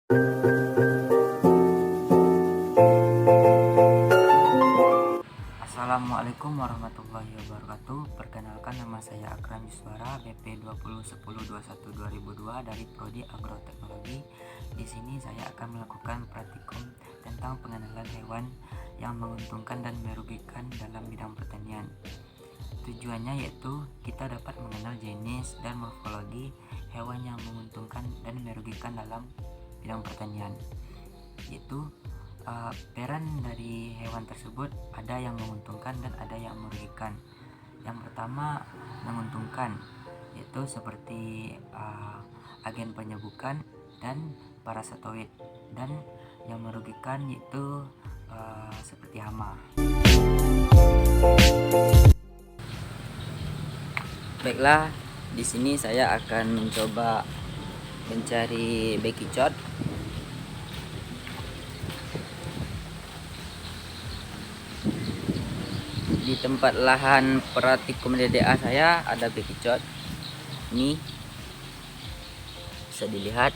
Assalamualaikum warahmatullahi wabarakatuh. Perkenalkan, nama saya Akram Yuswara, BP 2010-21-2002 dari Prodi Agroteknologi. Di sini saya akan melakukan praktikum tentang pengenalan hewan yang menguntungkan dan merugikan dalam bidang pertanian. Tujuannya yaitu kita dapat mengenal jenis dan morfologi hewan yang menguntungkan dan merugikan dalam bidang pertanian, yaitu peran dari hewan tersebut ada yang menguntungkan dan ada yang merugikan. Yang pertama, menguntungkan, yaitu seperti agen penyembuhan dan parasitoid, dan yang merugikan yaitu seperti hama. Baiklah, di sini saya akan mencoba mencari bekicot. Di tempat lahan praktikum DDA saya ada bekicot. Ini bisa dilihat.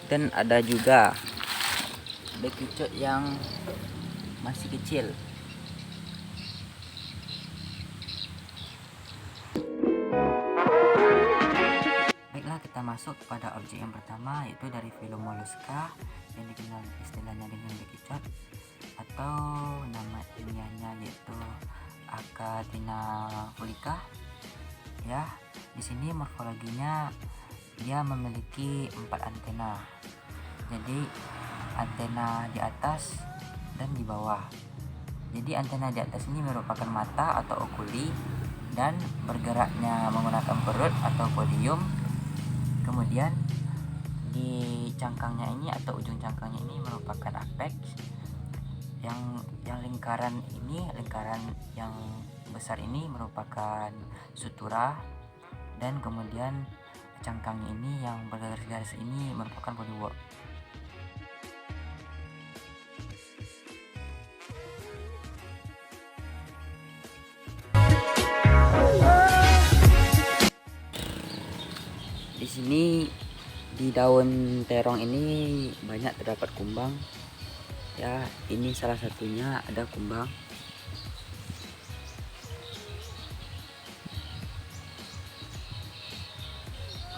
Dan ada juga bekicot yang masih kecil. Baiklah, kita masuk pada objek yang pertama, yaitu dari filum mollusca yang dikenal istilahnya dengan bekicot, atau nama ilmiahnya yaitu Achatina fulica. Ya, di sini morfologinya dia memiliki 4 antena. Jadi antena di atas dan di bawah. Jadi antena di atas ini merupakan mata atau okuli, dan bergeraknya menggunakan perut atau podium. Kemudian di cangkangnya ini atau ujung cangkangnya ini merupakan apex. Yang lingkaran yang besar ini merupakan sutura, dan kemudian cangkang ini yang bergaris-garis ini merupakan bodywork. Di sini di daun terong ini banyak terdapat kumbang. Ya, ini salah satunya ada kumbang.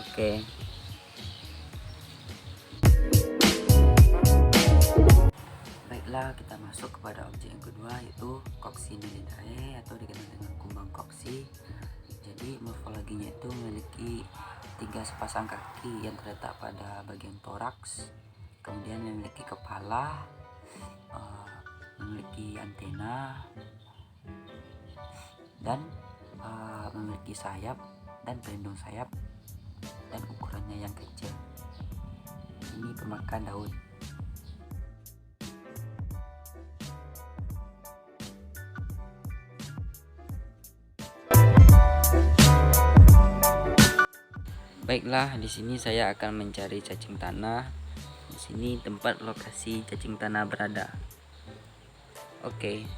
Oke. Baiklah, kita masuk kepada objek yang kedua, yaitu Coccinellidae atau dikenal dengan kumbang cocci. Jadi morfologinya itu memiliki 3 sepasang kaki yang terletak pada bagian toraks, kemudian memiliki kepala, memiliki antena, dan memiliki sayap dan pelindung sayap, dan ukurannya yang kecil. Ini pemakan daun. Baiklah, di sini saya akan mencari cacing tanah. Di sini tempat lokasi cacing tanah berada. Oke.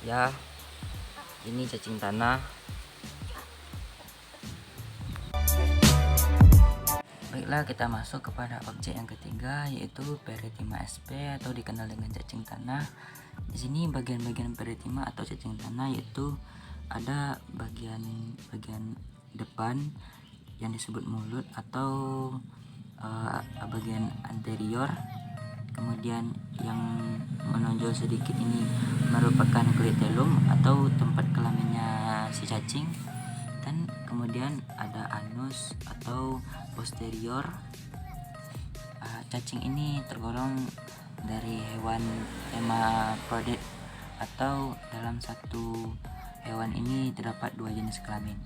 Ya, ini cacing tanah. Baiklah, kita masuk kepada objek yang ketiga, yaitu Perithema sp atau dikenal dengan cacing tanah. Di sini bagian-bagian perithema atau cacing tanah yaitu ada bagian depan yang disebut mulut atau bagian anterior. Kemudian yang menonjol sedikit ini merupakan clitellum atau tempat kelaminnya si cacing, dan kemudian ada anus atau posterior. Cacing ini tergolong dari hewan hermaprodit, atau dalam satu hewan ini terdapat 2 jenis kelamin.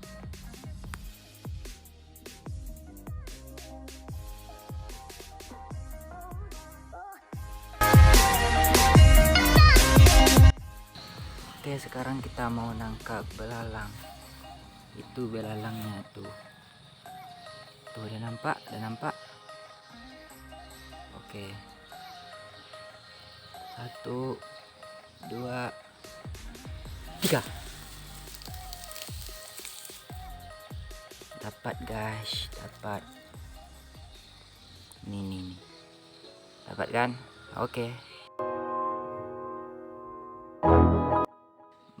Oke, sekarang kita mau nangkap belalang. Itu belalangnya tuh. Tuh, udah nampak, Oke. 1, 2, 3. Dapat guys, dapat. Nih. Dapat kan? Oke.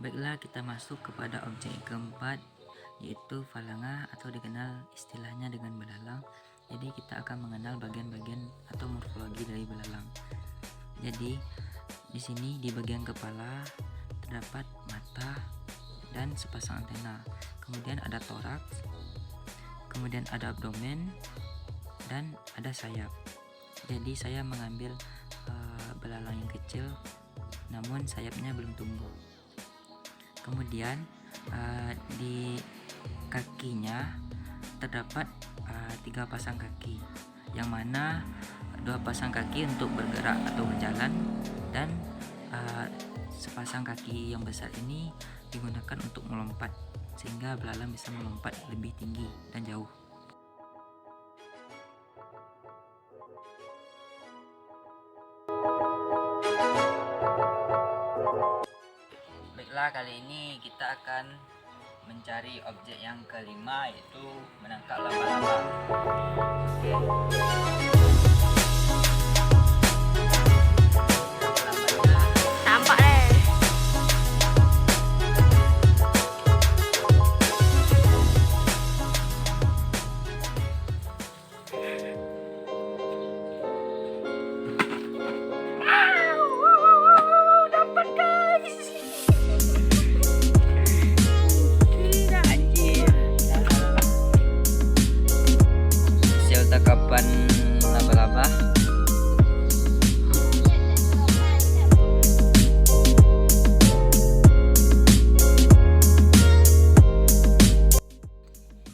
Baiklah, kita masuk kepada objek yang keempat, yaitu falanga atau dikenal istilahnya dengan belalang. Jadi kita akan mengenal bagian-bagian atau morfologi dari belalang. Jadi di sini di bagian kepala terdapat mata dan sepasang antena. Kemudian ada toraks, kemudian ada abdomen dan ada sayap. Jadi saya mengambil belalang yang kecil, namun sayapnya belum tumbuh. Kemudian di kakinya terdapat 3 pasang kaki, yang mana 2 pasang kaki untuk bergerak atau berjalan, dan sepasang kaki yang besar ini digunakan untuk melompat, sehingga belalang bisa melompat lebih tinggi dan jauh. Baiklah, kali ini kita akan mencari objek yang kelima, yaitu menangkap laba-laba. Tampak deh. Dapat guys. Hasil tangkapan laba-laba.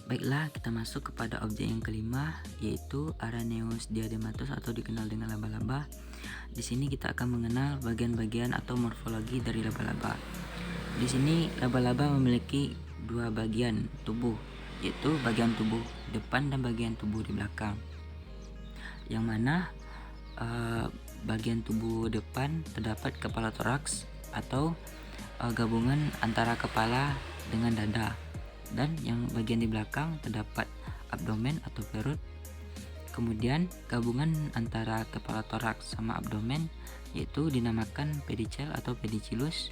Baiklah, kita masuk kepada objek yang kelima, yaitu Araneus diadematus atau dikenal dengan laba-laba. Di sini kita akan mengenal bagian-bagian atau morfologi dari laba-laba. Di sini laba-laba memiliki 2 bagian tubuh, yaitu bagian tubuh depan dan bagian tubuh di belakang. Yang mana bagian tubuh depan terdapat kepala toraks atau gabungan antara kepala dengan dada, dan yang bagian di belakang terdapat abdomen atau perut. Kemudian gabungan antara kepala toraks sama abdomen yaitu dinamakan pedicel atau pedicillus.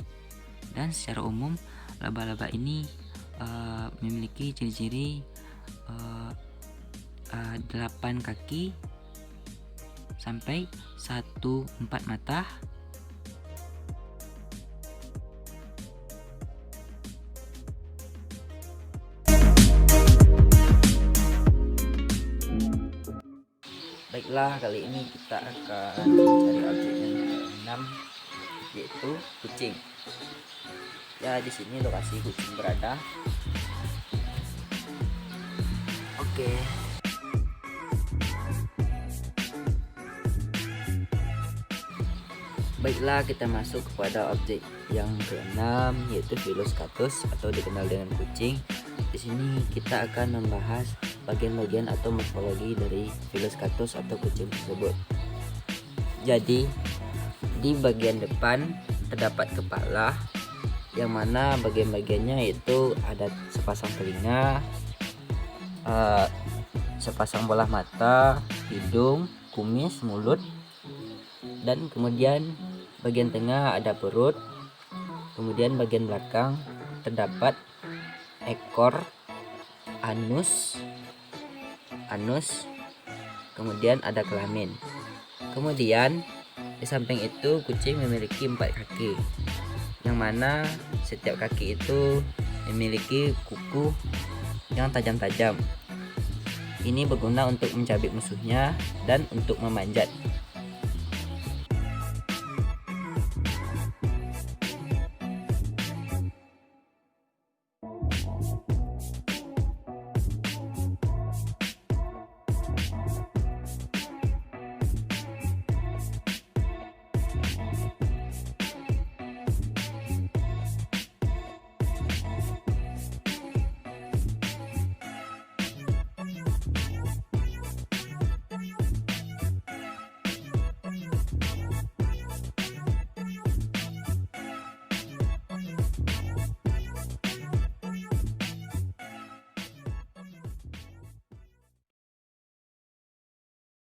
Dan secara umum laba-laba ini memiliki ciri-ciri 8 kaki sampai 1/4 mata, Baiklah, kali ini kita akan mencari objek yang ke-6, yaitu kucing. Ya, di sini lokasi kucing berada. Oke. Baiklah, kita masuk kepada objek yang ke-6, yaitu Phyllocatus atau dikenal dengan kucing. Di sini kita akan membahas bagian-bagian atau morfologi dari Phyllocatus atau kucing tersebut. Jadi, di bagian depan terdapat kepala, yang mana bagian-bagiannya yaitu ada sepasang telinga, sepasang bola mata, hidung, kumis, mulut, dan kemudian bagian tengah ada perut. Kemudian bagian belakang terdapat ekor, anus, kemudian ada kelamin. Kemudian di samping itu kucing memiliki 4 kaki, yang mana setiap kaki itu memiliki kuku yang tajam-tajam. Ini berguna untuk mencabik musuhnya dan untuk memanjat.